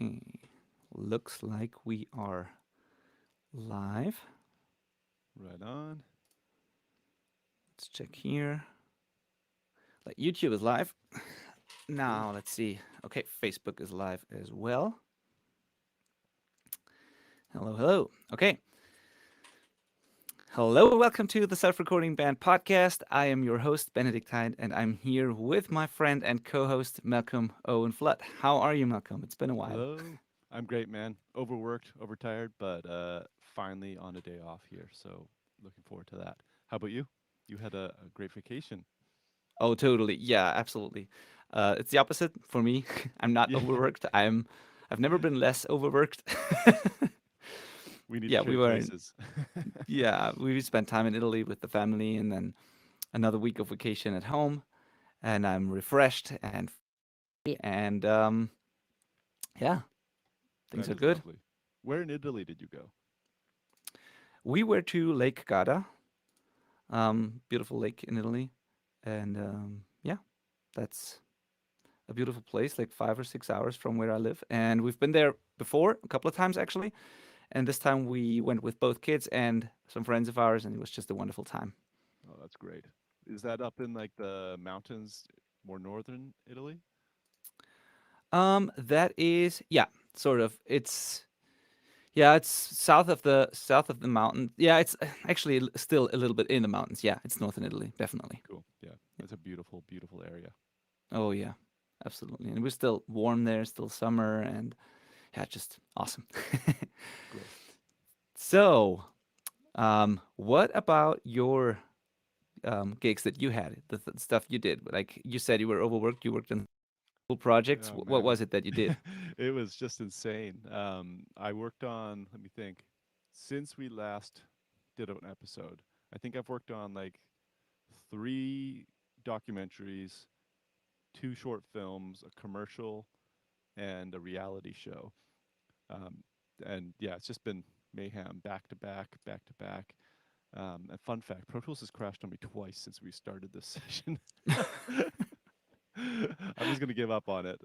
Okay, looks like we are live. Right on. Let's check here. Like YouTube is live. Cool. Now let's see. Okay, Facebook is live as well. Hello, hello. Okay. Hello and welcome to the Self Recording Band podcast. I am your host, Benedikt Hain, and I'm here with my friend and co host, Malcolm Owen Flood. How are you, Malcolm? It's been a while. Hello. I'm great, man. Overworked, overtired, but finally on a day off here. So looking forward to that. How about you? You had a great vacation. Oh, totally. Yeah, absolutely. It's the opposite for me. I'm not Yeah. overworked. I've never been less overworked. We need to Yeah, we trade were in, places. yeah, we spent time in Italy with the family and then another week of vacation at home, and I'm refreshed and yeah, things That are is good. lovely. Where in Italy did you go? We were to Lake Garda, beautiful lake in Italy, and yeah, that's a beautiful place, like 5 or 6 hours from where I live. And we've been there before a couple of times actually, and this time we went with both kids and some friends of ours, and it was just a wonderful time. Oh, that's great. Is that up in like the mountains, more northern Italy? That is, yeah, sort of. Yeah, it's south of the mountain. Yeah, it's actually still a little bit in the mountains. Yeah, it's northern Italy, definitely. Cool. Yeah. That's a beautiful, beautiful area. Oh yeah, absolutely. And we're still warm there, still summer, and yeah, just awesome. Great. So, what about your gigs that you had, the stuff you did? Like you said, you were overworked. You worked on school projects. Oh What man, was it that you did? it was just insane. I worked on, let me think, since we last did an episode, I think I've worked on like three documentaries, two short films, a commercial, and a reality show. Um, and yeah, it's just been mayhem, back to back, back to back. And fun fact, Pro Tools has crashed on me twice since we started this session. I'm just gonna give up on it.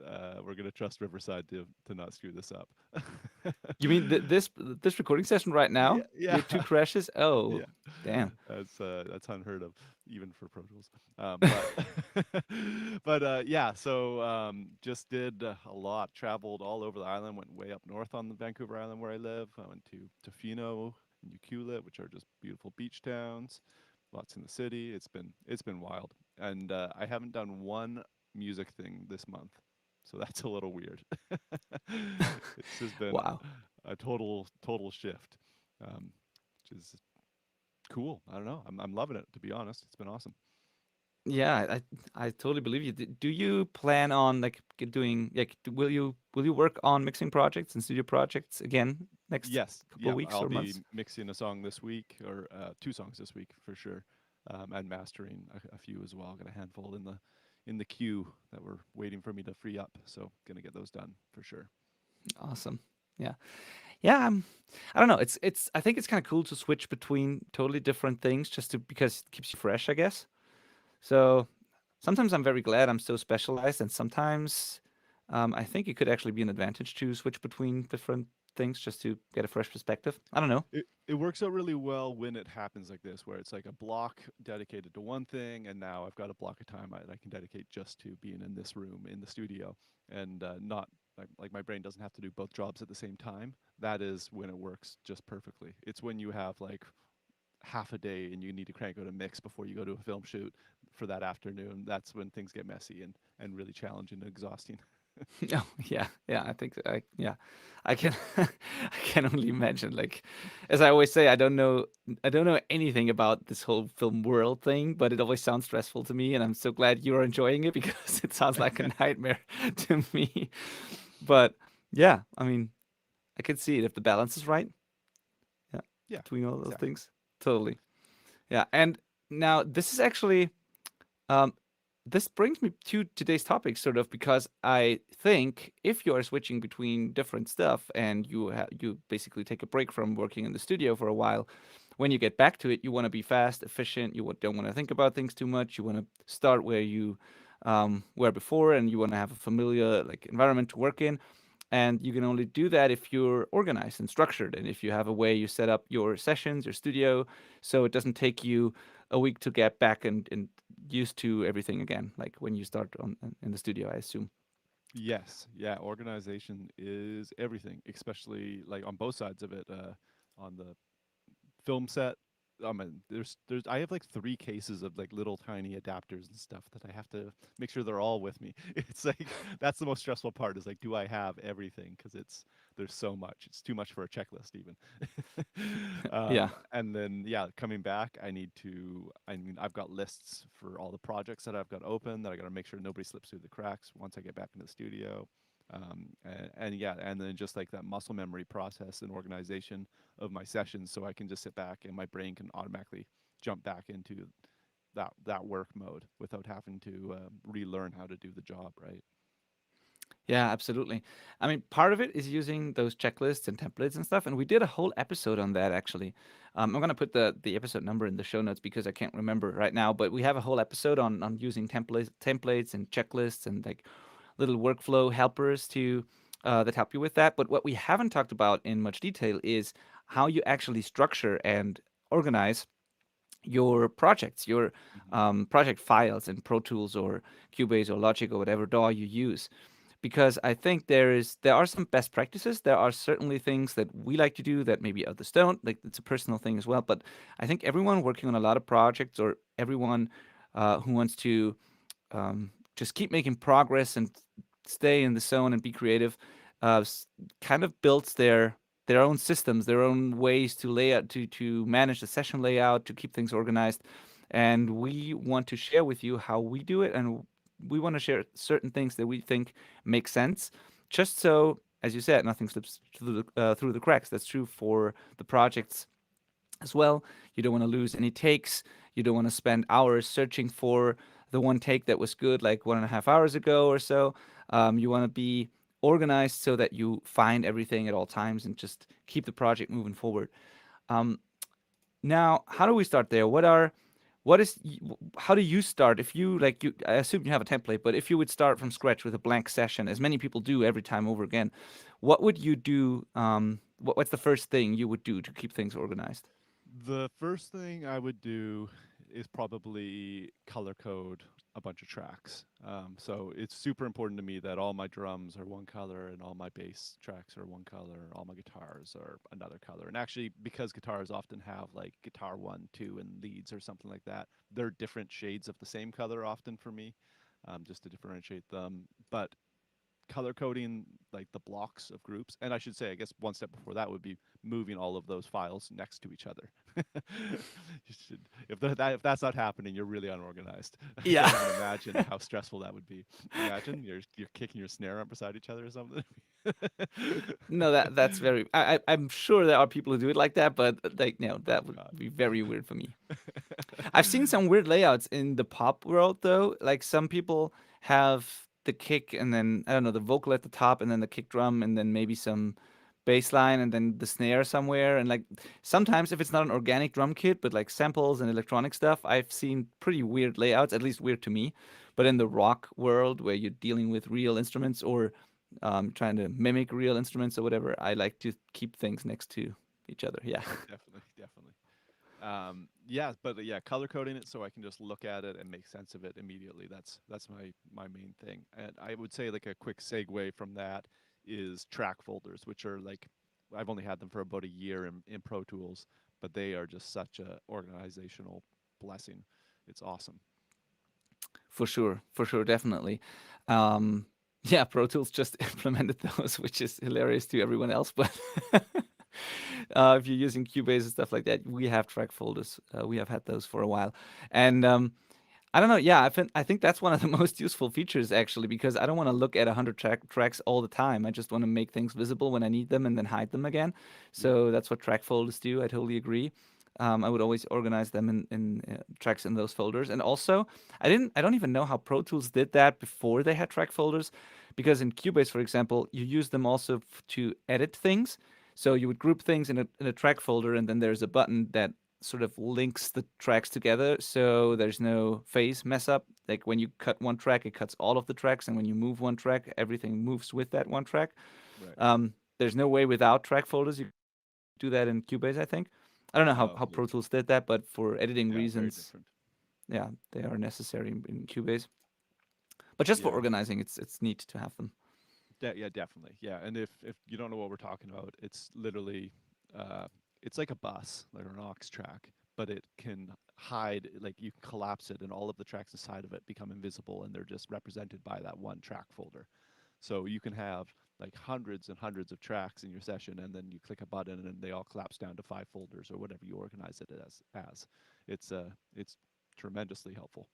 We're gonna trust Riverside to not screw this up. You mean this recording session right Yeah, now? You yeah, had two crashes? Oh, yeah. damn. That's unheard of, even for Pro Tools. But but yeah. So just did a lot. Traveled all over the island. Went way up north on the Vancouver Island where I live. I went to Tofino and Ucluelet, which are just beautiful beach towns. Lots in the city. It's been wild, and I haven't done one music thing this month, so that's a little weird. It's just been Wow. a total shift, which is cool. I don't know. I'm loving it, to be honest. It's been awesome. Yeah, I totally believe you. Do you plan on like doing like will you work on mixing projects and studio projects again next Yes, couple of yeah. weeks I'll or be months? mixing a song this week, or two songs this week for sure, and mastering a few as well. Got a handful in the queue that were waiting for me to free up. So gonna get those done for sure. Awesome. Yeah. Yeah, I don't know. It's I think it's kind of cool to switch between totally different things just to because it keeps you fresh, I guess. So sometimes I'm very glad I'm so specialized, and sometimes I think it could actually be an advantage to switch between different things just to get a fresh perspective. I don't know. It works out really well when it happens like this, where it's like a block dedicated to one thing, and now I've got a block of time I can dedicate just to being in this room in the studio, and not like my brain doesn't have to do both jobs at the same time. That is when it works just perfectly. It's when you have like half a day and you need to crank out a mix before you go to a film shoot for that afternoon. That's when things get messy and really challenging and exhausting. Oh yeah, yeah. I think I can I can only imagine. Like as I always say, I don't know anything about this whole film world thing, but it always sounds stressful to me, and I'm so glad you're enjoying it because it sounds like a nightmare to me. But yeah, I mean, I can see it if the balance is right. Yeah, Yeah, between all those exactly. things, totally. Yeah, and now this is actually um, this brings me to today's topic, sort of, because I think if you are switching between different stuff and you basically take a break from working in the studio for a while, when you get back to it, you want to be fast, efficient. You don't want to think about things too much. You want to start where you were before, and you want to have a familiar like environment to work in. And you can only do that if you're organized and structured, and if you have a way you set up your sessions, your studio, so it doesn't take you a week to get back and used to everything again, like when you start on in the studio, I assume. Yes, yeah, organization is everything, especially like on both sides of it. On the film set. I mean, there's I have like three cases of like little tiny adapters and stuff that I have to make sure they're all with me. It's like that's the most stressful part is like, do I have everything? Because there's so much. It's too much for a checklist even. Yeah. And then yeah, coming back, I need to. I mean, I've got lists for all the projects that I've got open that I got to make sure nobody slips through the cracks once I get back into the studio. And yeah, and then just like that muscle memory process and organization of my sessions, so I can just sit back and my brain can automatically jump back into that work mode without having to relearn how to do the job, right? Yeah, absolutely. I mean, part of it is using those checklists and templates and stuff, and we did a whole episode on that actually. I'm gonna put the episode number in the show notes because I can't remember right now, but we have a whole episode on using templates and checklists and like little workflow helpers to that help you with that. But what we haven't talked about in much detail is how you actually structure and organize your projects, your Hmm. project files in Pro Tools or Cubase or Logic or whatever DAW you use. Because I think there are some best practices. There are certainly things that we like to do that maybe others don't. Like it's a personal thing as well. But I think everyone working on a lot of projects or everyone who wants to just keep making progress and stay in the zone and be creative, uh, s- kind of builds their own systems, their own ways to lay out to manage the session layout, to keep things organized. And we want to share with you how we do it, and we want to share certain things that we think make sense, just so, as you said, nothing slips through the cracks. That's true for the projects as well. You don't want to lose any takes. You don't want to spend hours searching for the one take that was good, like 1.5 hours ago or so. You want to be organized so that you find everything at all times and just keep the project moving forward. Um, Now, how do we start there? How do you start? If you like, I assume you have a template, but if you would start from Yes. scratch with a blank session, as many people do every time over again, what would you do? What's the first thing you would do to keep things organized? The first thing I would do is probably color code a bunch of tracks. So it's super important to me that all my drums are one color and all my bass tracks are one color, all my guitars are another color. And actually, because guitars often have like guitar one, two, and leads or something like that, they're different shades of the same color often for me, just to differentiate them. But color coding like the blocks of groups, and I should say, I guess one step before that would be moving all of those files next to each other. You should, if that's not happening, you're really unorganized. I Yeah. can't even imagine how stressful that would be. Imagine you're kicking your snare up beside each other or something. No, that's very. I'm sure there are people who do it like that, but like, no, Oh that would God. be very weird for me. I've seen some weird layouts in the pop world though. Like some people have the kick and then I don't know the vocal at the top and then the kick drum and then maybe some bass line and then the snare somewhere and like sometimes if it's not an organic drum kit but like samples and electronic stuff, I've seen pretty weird layouts, at least weird to me. But in the rock world where you're dealing with real instruments or trying to mimic real instruments or whatever, I like to keep things next to each other. Yeah. Definitely, definitely. Yeah, but yeah, color coding it so I can just look at it and make sense of it immediately. That's my main thing. And I would say like a quick segue from that is track folders, which are like I've only had them for about a year in Pro Tools, but they are just such a organizational blessing. It's awesome. For sure, definitely. Yeah, Pro Tools just implemented those, which is hilarious to everyone else. But if you're using Cubase and stuff like that, we have track folders. We have had those for a while, and I don't know. Yeah, I think that's one of the most useful features actually, because I don't want to look at 100 tracks all the time. I just want to make things visible when I need them and then hide them again. Yeah. So that's what track folders do. I totally agree. I would always organize them in tracks in those folders. And also, I don't even know how Pro Tools did that before they had track folders, because in Cubase, for example, you use them also to edit things. So you would group things in a track folder, and then there's a button that sort of links the tracks together so there's no phase mess up. Like when you cut one track, it cuts all of the tracks, and when you move one track, everything moves with that one track. Right. There's no way without track folders you do that in Cubase, I think. I don't know Oh, how Pro Tools did that, but for editing yeah, very reasons, different. yeah, they are necessary in Cubase. But just for Yeah. organizing, it's neat to have them. Yeah, definitely. Yeah, and if you don't know what we're talking about, it's literally uh, it's like a bus, like an aux track, but it can hide, like you can collapse it, and all of the tracks inside of it become invisible, and they're just represented by that one track folder. So you can have like hundreds and hundreds of tracks in your session, and then you click a button, and they all collapse down to 5 folders or whatever you organize it as. It's tremendously helpful.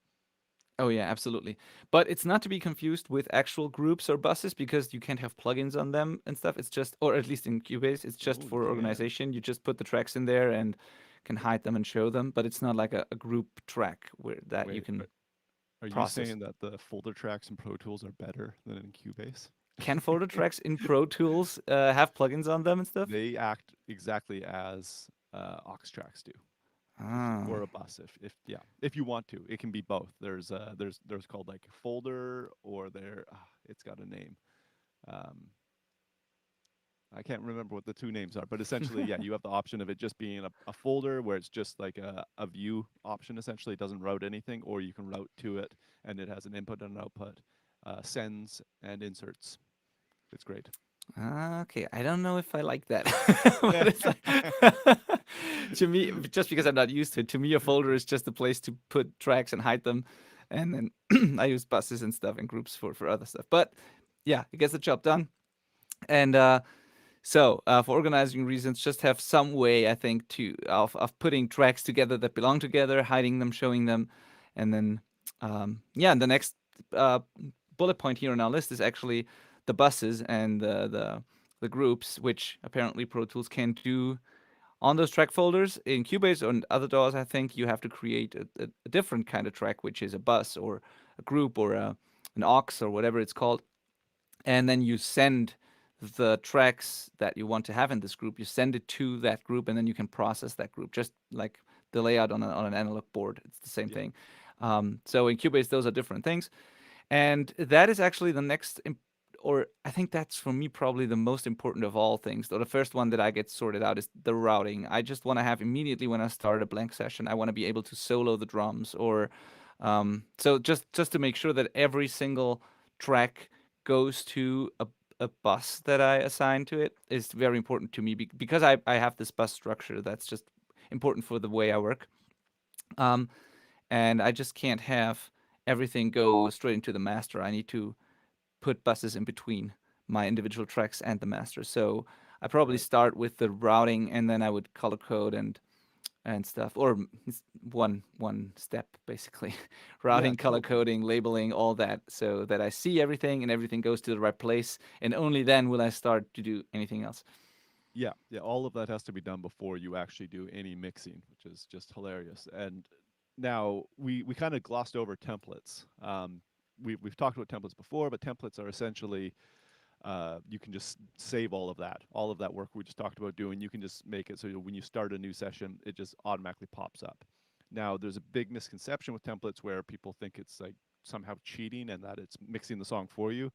Oh yeah, absolutely. But it's not to be confused with actual groups or buses because you can't have plugins on them and stuff. It's just, or at least in Cubase, it's just Oh, you for can. organization. You just put the tracks in there and can hide them and show them. But it's not like a group track where that you Wait, can are you process. saying that the folder tracks in Pro Tools are better than in Cubase? Can folder tracks in Pro Tools have plugins on them and stuff? They act exactly as aux tracks do. If you, Ah. or a bus, if you want to, it can be both. There's called like folder, or it's got a name. Um, I can't remember what the two names are, but essentially, yeah, you have the option of it just being a folder where it's just like a view option. Essentially, it doesn't route anything, or you can route to it, and it has an input and an output, sends and inserts. It's great. Okay, I don't know if I like that. Yeah. But it's like to me, just because I'm not used to it, to me a folder is just a place to put tracks and hide them, and then I use buses and stuff and groups for other stuff. But yeah, it gets the job done. And for organizing reasons, just have some way I think to of putting tracks together that belong together, hiding them, showing them, and then and the next uh, bullet point here on our list is actually the buses and the groups, which apparently Pro Tools can do on those track folders. In Cubase and other DAWs, I think you have to create a different kind of track, which is a bus or a group or an aux or whatever it's called, and then you send the tracks that you want to have in this group. You send it to that group, and then you can process that group, just like the layout on an analog board. It's the same Yeah. thing. So in Cubase, those are different things. And that is actually the next, or I think that's for me probably the most important of all things. Though the first one that I get sorted out is the routing. I just want to have immediately when I start a blank session, I want to be able to solo the drums, or so just to make sure that every single track goes to a bus that I assign to it is very important to me because I have this bus structure that's just important for the way I work. Um, and I just can't have everything go straight into the master. I need to put buses in between my individual tracks and the master. So I probably Right. start with the routing, and then I would color code and stuff, or one step basically, Yeah, routing, color totally. coding, labeling, all that, so that I see everything and everything goes to the right place, and only then will I start to do anything else. Yeah, all of that has to be done before you actually do any mixing, which is just hilarious. And now we kind of glossed over templates. We've talked about templates before, but templates are essentially you can just save all of that work we just talked about doing. You can just make it so when you start a new session, it just automatically pops up. Now, there's a big misconception with templates where people think it's like somehow cheating and that it's mixing the song for you.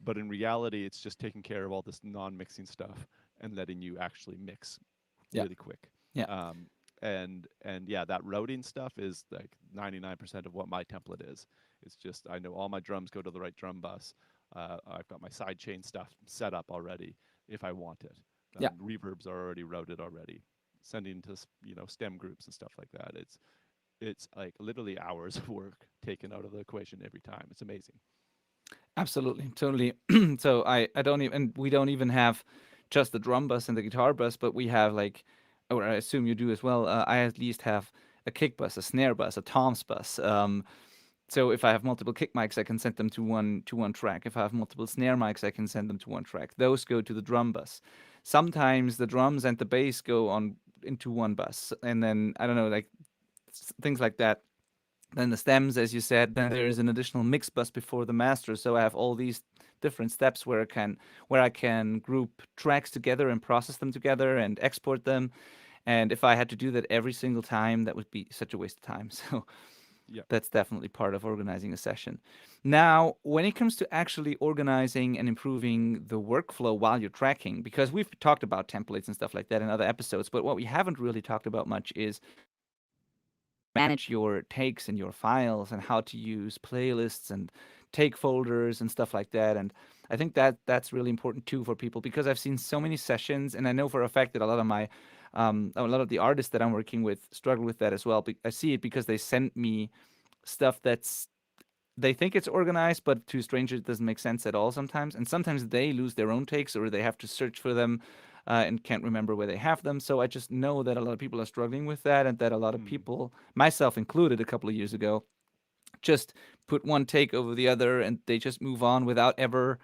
But in reality, it's just taking care of all this non-mixing stuff and letting you actually mix Yeah, really quick. yeah, Um, and yeah, that routing stuff is like 99% of what my template is. It's just I know all my drums go to the right drum bus. I've got my sidechain stuff set up already if I want it. yeah. Reverbs are already routed already, sending to stem groups and stuff like that. It's like literally hours of work taken out of the equation every time. It's amazing. Absolutely, totally. So I don't even, and we don't even have just the drum bus and the guitar bus, but we have like, or I assume you do as well. I at least have a kick bus, a snare bus, a toms bus. So if I have multiple kick mics, I can send them to one track. If I have multiple snare mics, I can send them to one track. Those go to the drum bus. Sometimes the drums and the bass go on into one bus, and then I don't know, like things like that. Then the stems, as you said, then there is an additional mix bus before the master. So I have all these different steps where I can group tracks together and process them together and export them. And if I had to do that every single time, that would be such a waste of time. So Yeah. That's definitely part of organizing a session. Now, when it comes to actually organizing and improving the workflow while you're tracking, because we've talked about templates and stuff like that in other episodes, but what we haven't really talked about much is manage your takes and your files and how to use playlists and take folders and stuff like that. And I think that that's really important too for people because I've seen so many sessions, and I know for a fact that a lot of the artists that I'm working with struggle with that as well. I see it because they send me stuff that's they think it's organized, but to strangers it doesn't make sense at all sometimes. And sometimes they lose their own takes or they have to search for them and can't remember where they have them. So I just know that a lot of people are struggling with that, and that a lot of Mm. people, myself included, a couple of years ago, just put one take over the other and they just move on without ever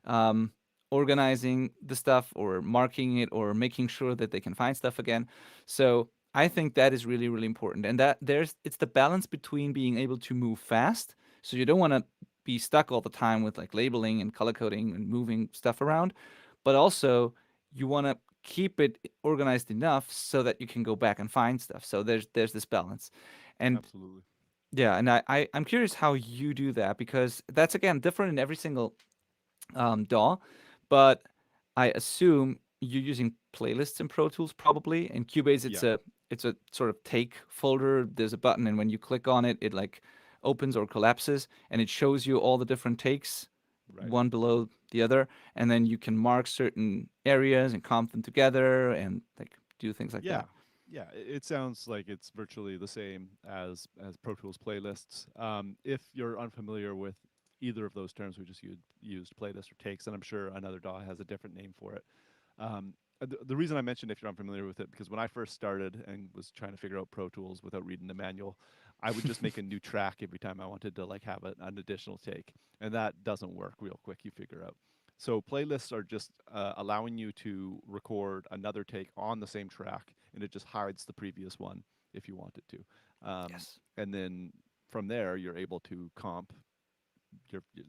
um, organizing the stuff or marking it or making sure that they can find stuff again. So I think that is really, really important. And that there's it's the balance between being able to move fast. So you don't want to be stuck all the time with like labeling and color coding and moving stuff around, but also you want to keep it organized enough so that you can go back and find stuff. So there's this balance. And Absolutely. yeah, and I'm curious how you do that because that's again different in every single DAW, but I assume you're using playlists in Pro Tools probably. In Cubase, Yeah. it's a sort of take folder. There's a button, and when you click on it, it like opens or collapses, and it shows you all the different takes, Right. one below the other, and then you can mark certain areas and comp them together and like do things like Yeah. that. Yeah. It sounds like it's virtually the same as Pro Tools playlists. If you're unfamiliar with either of those terms, we just used playlist or takes, and I'm sure another DAW has a different name for it. The reason I mentioned if you're unfamiliar with it, because when I first started and was trying to figure out Pro Tools without reading the manual, I would just make a new track every time I wanted to like have an additional take, and that doesn't work real quick. You figure out. So playlists are just allowing you to record another take on the same track, and it just hides the previous one if you want it to. Yes. And then from there, you're able to comp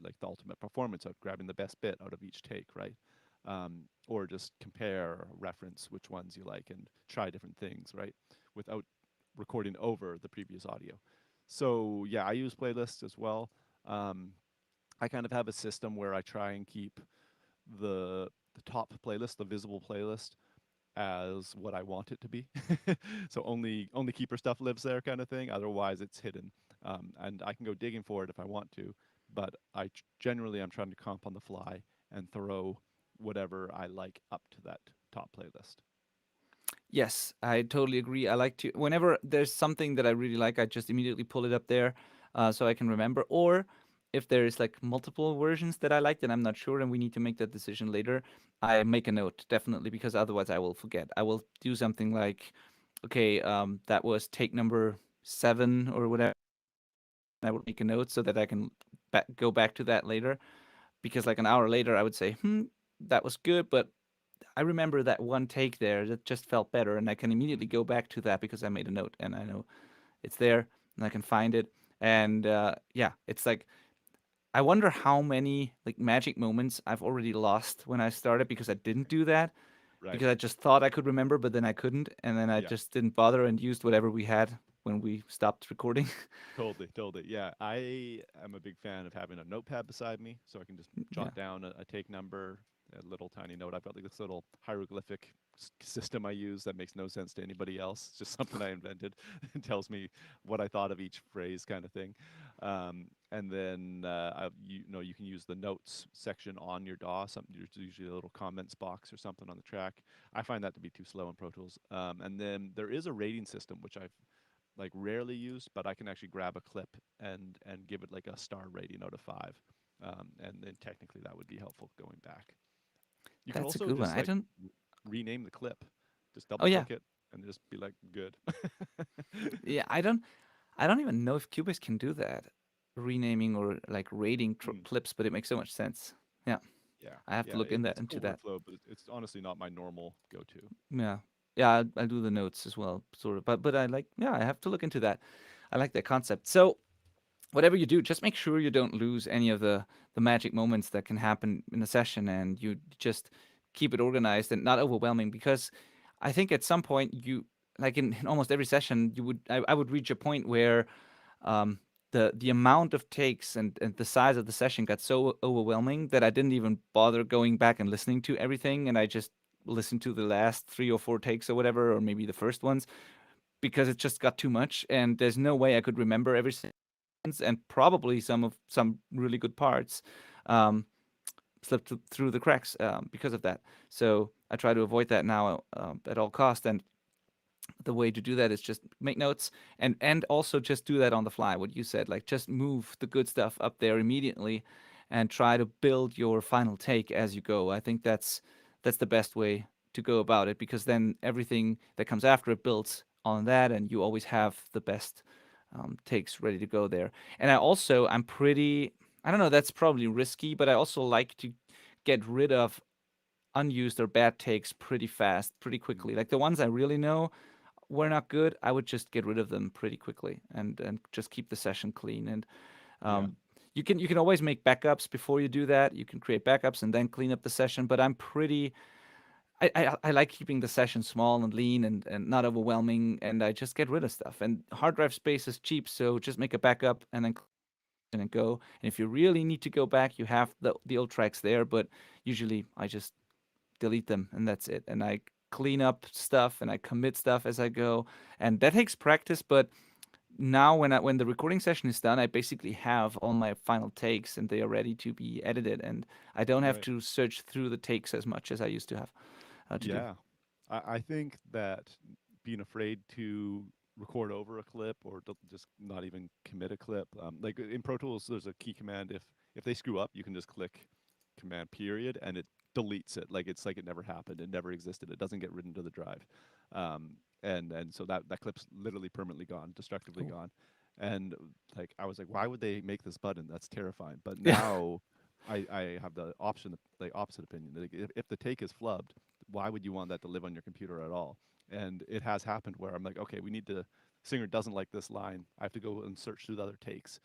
like the ultimate performance of grabbing the best bit out of each take, right? Or just compare, reference which ones you like, and try different things, right? Without recording over the previous audio. So yeah, I use playlists as well. Um, I kind of have a system where I try and keep the top playlist, the visible playlist, as what I want it to be. So only keeper stuff lives there, kind of thing. Otherwise, it's hidden, and I can go digging for it if I want to. But generally I'm trying to comp on the fly and throw whatever I like up to that top playlist. Yes, I totally agree. I like to, whenever there's something that I really like, I just immediately pull it up there so I can remember. Or if there's like multiple versions that I like that I'm not sure and we need to make that decision later, I make a note definitely because otherwise I will forget. I will do something like, okay, that was take number 7 or whatever. I would make a note so that I can go back to that later because like an hour later I would say, that was good, but I remember that one take there that just felt better, and I can immediately go back to that because I made a note and I know it's there and I can find it. And yeah, it's like I wonder how many like magic moments I've already lost when I started because I didn't do that Right. because I just thought I could remember, but then I couldn't, and then I Yeah. just didn't bother and used whatever we had when we stopped recording. Totally, totally. Yeah, I am a big fan of having a notepad beside me so I can just Yeah, jot down a take number, a little tiny note. I've got like this little hieroglyphic system I use that makes no sense to anybody else. It's just something I invented. It tells me what I thought of each phrase, kind of thing. And then you know you can use the notes section on your DAW. Something there's usually a little comments box or something on the track. I find that to be too slow in Pro Tools. And then there is a rating system which I've like rarely used, but I can actually grab a clip and give it like a star rating out of 5, and then technically that would be helpful going back. You can that's a also good one. just I like don't. rename the clip, just Oh double yeah, click it and just be like good. yeah. I don't. I don't even know if Cubase can do that, renaming or like rating Mm, clips, but it makes so much sense. Yeah, yeah, I have to yeah, look in that it's a into cool that. workflow, but it's honestly not my normal go-to. Yeah, yeah, I do the notes as well, sort of. But I like, yeah, I have to look into that. I like that concept. So whatever you do, just make sure you don't lose any of the magic moments that can happen in a session, and you just keep it organized and not overwhelming. Because I think at some point you, like in almost every session, I would reach a point where the amount of takes and the size of the session got so overwhelming that I didn't even bother going back and listening to everything, and I just listened to the last 3 or 4 takes or whatever, or maybe the first ones, because it just got too much, and there's no way I could remember every sentence, and probably some really good parts um, slipped through the cracks because of that. So I try to avoid that now at all cost, and the way to do that is just make notes and also just do that on the fly, what you said, like just move the good stuff up there immediately and try to build your final take as you go. I think that's the best way to go about it, because then everything that comes after it builds on that, and you always have the best takes ready to go there. And I'm pretty, I don't know, that's probably risky, but I also like to get rid of unused or bad takes pretty fast, pretty quickly. Like the ones I really know were not good, I would just get rid of them pretty quickly and just keep the session clean. And Yeah. um, you can always make backups before you do that. You can create backups and then clean up the session. But I'm pretty I like keeping the session small and lean and not overwhelming, and I just get rid of stuff. And hard drive space is cheap, so just make a backup and then and go. And if you really need to go back, you have the old tracks there. But usually I just delete them and that's it. And I clean up stuff and I commit stuff as I go. And that takes practice, but now when the recording session is done, I basically have all my final takes and they are ready to be edited, and I don't have Right. to search through the takes as much as I used to have to do. Yeah. I think that being afraid to record over a clip or just not even commit a clip, like in Pro Tools, there's a key command. If they screw up, you can just click command period and it deletes it. Like it's like it never happened. It never existed. It doesn't get written to the drive. And so that clip's literally permanently gone, destructively Cool. gone. And like I was like, why would they make this button? That's terrifying. But Yeah. now I have the option, the opposite opinion. Like if the take is flubbed, why would you want that to live on your computer at all? And it has happened where I'm like, okay, we need to. Singer doesn't like this line. I have to go and search through the other takes,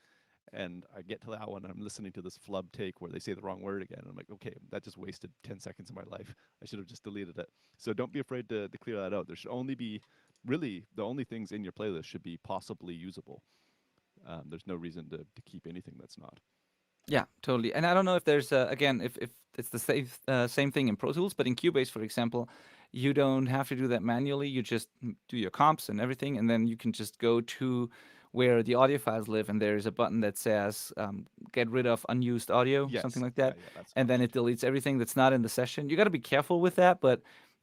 and I get to that one and I'm listening to this flub take where they say the wrong word again. And I'm like, okay, that just wasted 10 seconds of my life. I should have just deleted it. So don't be afraid to clear that out. There should only be really the only things in your playlist should be possibly usable. There's no reason to keep anything that's not. Yeah, totally. And I don't know if there's again if it's the same thing in Pro Tools, but in Cubase, for example, you don't have to do that manually. You just do your comps and everything, and then you can just go to where the audio files live, and there's a button that says "Get rid of unused audio," something Yes. like Yeah, that, yeah, that's an and then option it too. deletes everything that's not in the session. You got to be careful with that, but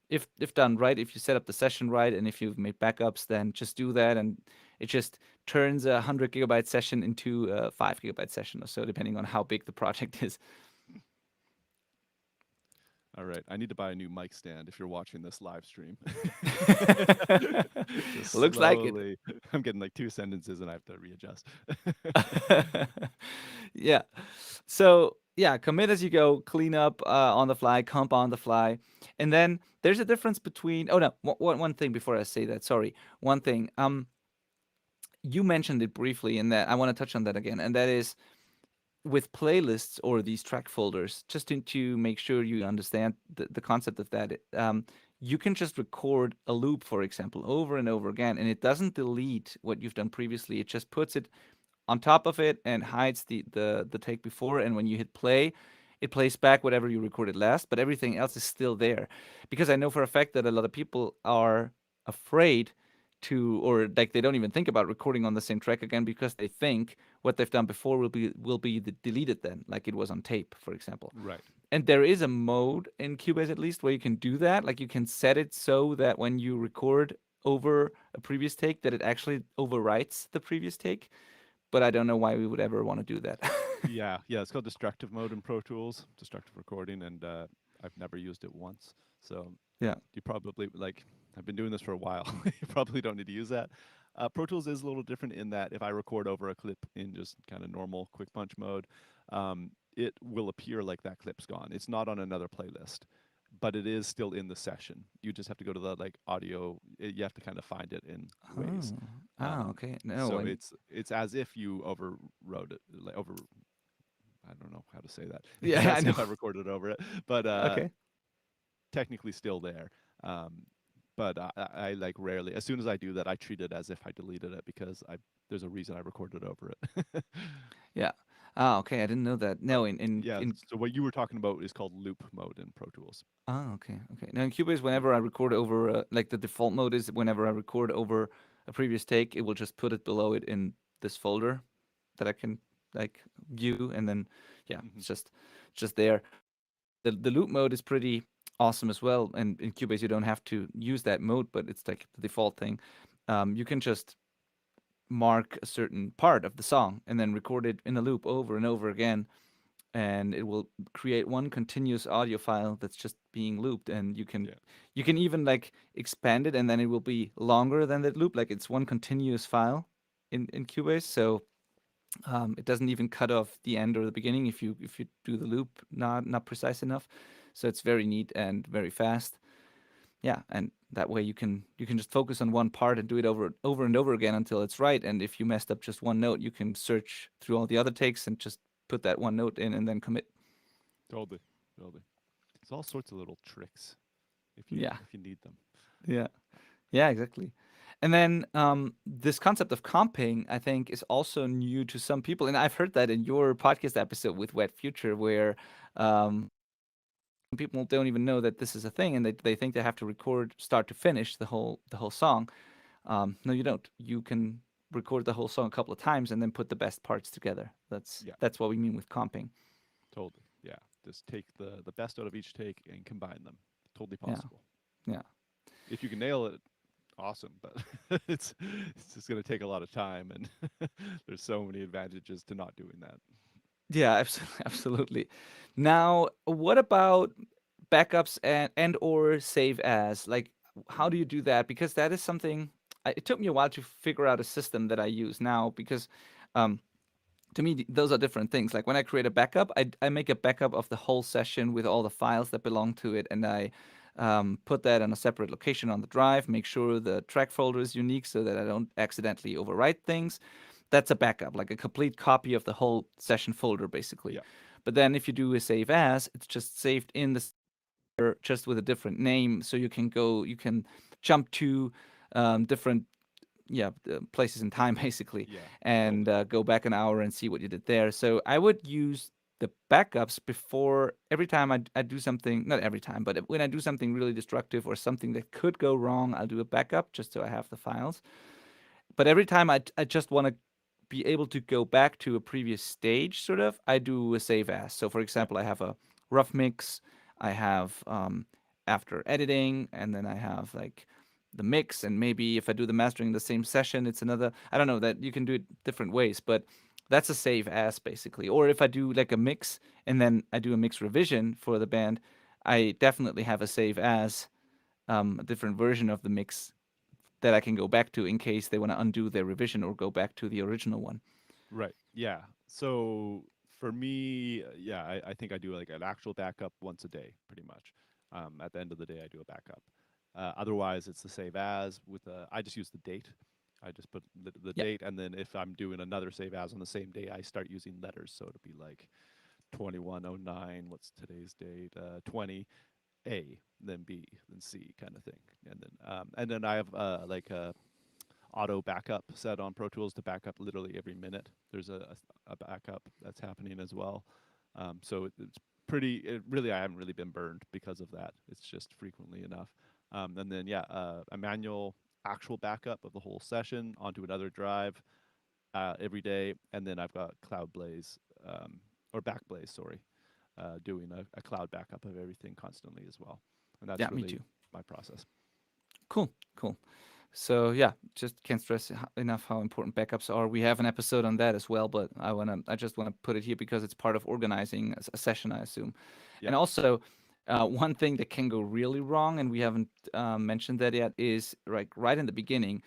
if done right, if you set up the session right, and if you've made backups, then just do that, and it just turns a 100 gigabyte session into a 5 gigabyte session or so, depending on how big the project is. All right. I need to buy a new mic stand if you're watching this live stream. Just Looks like it. slowly. I'm getting like two sentences and I have to readjust. Yeah. So yeah, commit as you go, clean up on the fly, comp on the fly, and then there's a difference between. Oh no, one thing before I say that. Sorry, one thing. You mentioned it briefly, and that I want to touch on that again, and that is with playlists or these track folders, just to make sure you understand the concept of that, you can just record a loop, for example, over and over again, and it doesn't delete what you've done previously. It just puts it on top of it and hides the take before. And when you hit play, it plays back whatever you recorded last, but everything else is still there. Because I know for a fact that a lot of people are afraid to, or like they don't even think about recording on the same track again, because they think what they've done before will be deleted then, like it was on tape, for example. Right. And there is a mode in Cubase at least where you can do that. Like you can set it so that when you record over a previous take, that it actually overwrites the previous take, but I don't know why we would ever want to do that. Yeah, yeah, it's called destructive mode in Pro Tools, destructive recording, and I've never used it once. So Yeah. you probably like I've been doing this for a while. You probably don't need to use that. Pro Tools is a little different in that if I record over a clip in just kind of normal quick punch mode, it will appear like that clip's gone. It's not on another playlist, but it is still in the session. You just have to go to the like audio. You have to kind of find it in ways. Oh. Ah, okay. No, So and it's as if you overrode it, like over I don't know how to say that. It's yeah, I as know. if I recorded over it, but Okay. technically still there. Um, but I like rarely. As soon as I do that, I treat it as if I deleted it because I there's a reason I recorded over it. Yeah. Ah, okay. I didn't know that. But No, yeah, in so what you were talking about is called loop mode in Pro Tools. ah, okay, okay. Now in Cubase, Yeah. whenever I record over, like the default mode is whenever I record over a previous take, it will just put it below it in this folder that I can like view, and then yeah, Hmm. it's just there. The loop mode is pretty awesome as well, and in Cubase you don't have to use that mode, but it's like the default thing. You can just mark a certain part of the song and then record it in a loop over and over again, and it will create one continuous audio file that's just being looped, and Yeah. you can even like expand it, and then it will be longer than that loop, like it's one continuous file in Cubase. So it doesn't even cut off the end or the beginning if you do the loop not precise enough. So it's very neat and very fast. Yeah, and that way you can just focus on one part and do it over and over again until it's right. And if you messed up just one note, you can search through all the other takes and just put that one note in and then commit. Totally. Totally. It's all sorts of little tricks Yeah, if you need them. yeah, yeah, exactly. And then this concept of comping, I think, is also new to some people, and I've heard that in your podcast episode with Wet Future, where um, people don't even know that this is a thing, and they think they have to record start to finish the whole song. No, you don't. You can record the whole song a couple of times and then put the best parts together. Yeah. That's what we mean with comping. Totally. Yeah. Just take the best out of each take and combine them. Totally Yeah, possible. yeah, If you can nail it, awesome. But it's just going to take a lot of time, and there's so many advantages to not doing that. yeah. Absolutely. Now, what about backups and or save as? Like, how do Mm. you do that? Because that is something. It took me a while to figure out a system that I use now because. Um, to me, those are different things. Like when I create a backup, I make a backup of the whole session with all the files that belong to it, and I put that on a separate location on the drive. Make sure the track folder is unique so that I don't accidentally overwrite things. That's a backup, like a complete copy of the whole session folder, basically. Yeah. But then if you do a save as, it's just saved in the just with a different name, so you can jump to different places in time basically, Yeah. and Totally. go back an hour and see what you did there. So I would use the backups before every time I do something, not every time, but when I do something really destructive or something that could go wrong, I'll do a backup just so I have the files. But every time I just want to be able to go back to a previous stage, sort of, I do a save as. So, for Yeah. example, I have a rough mix, I have after editing, and then I have like the mix, and maybe if I do the mastering in the same session, it's another. I don't know that you can do it different ways, but that's a save as basically. Or if I do like a mix and then I do a mix revision for the band, I definitely have a save as a different version of the mix that I can go back to in case they want to undo their revision or go back to the original one. Right. Yeah. So for me, yeah, I think I do like an actual backup once a day, pretty much. At the end of the day, I do a backup. Otherwise, it's the save as with I just use the date. I just put the Yeah, date, and then if I'm doing another save as on the same day, I start using letters. So it'll be like 2109. What's today's date? 20 A, then B, then C, kind of thing. And then I have like a auto backup set on Pro Tools to back up literally every minute. There's a backup that's happening as well. So it's pretty. It really, I haven't really been burned because of that. It's just frequently enough. And then yeah, a manual actual backup of the whole session onto another drive every day, and then I've got Cloud Blaze or Backblaze, sorry, doing a cloud backup of everything constantly as well. And yeah, that's me really too. my process. Cool, cool. So yeah, just can't stress enough how important backups are. We have an episode on that as well, but I just wanna put it here because it's part of organizing a session, I assume. Yeah. And also, one thing that can go really wrong, and we haven't mentioned that yet, is like right in the beginning,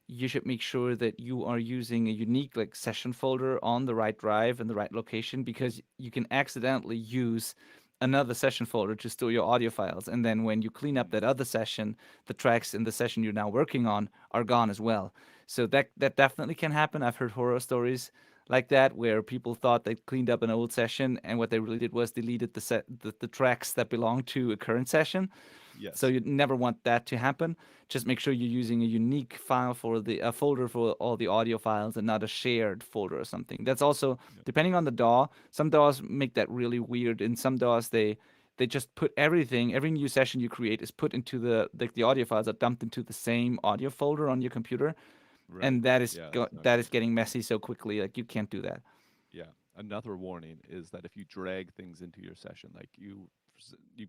you should make sure that you are using a unique like session folder on the right drive and the right location, because you can accidentally use another session folder to store your audio files, and then when you clean up Mm. that other session, the tracks in the session you're now working on are gone as well. So that definitely can happen. I've heard horror stories like that where people thought they cleaned up an old session, and what they really did was deleted the tracks that belong to a current session. So Yes. you never want that to happen. Just make sure you're using a unique file for the folder for all the audio files and not a shared folder or something. That's also Yep. depending on the DAW. Some DAWs make that really weird. In some DAWs, they just put everything. Every new session you create is put into the audio files are dumped into the same audio folder on your computer, Right. and that is Yeah, that's not that is good. getting messy so quickly. Like you can't do that. Yeah. Another warning is that if you drag things into your session, like you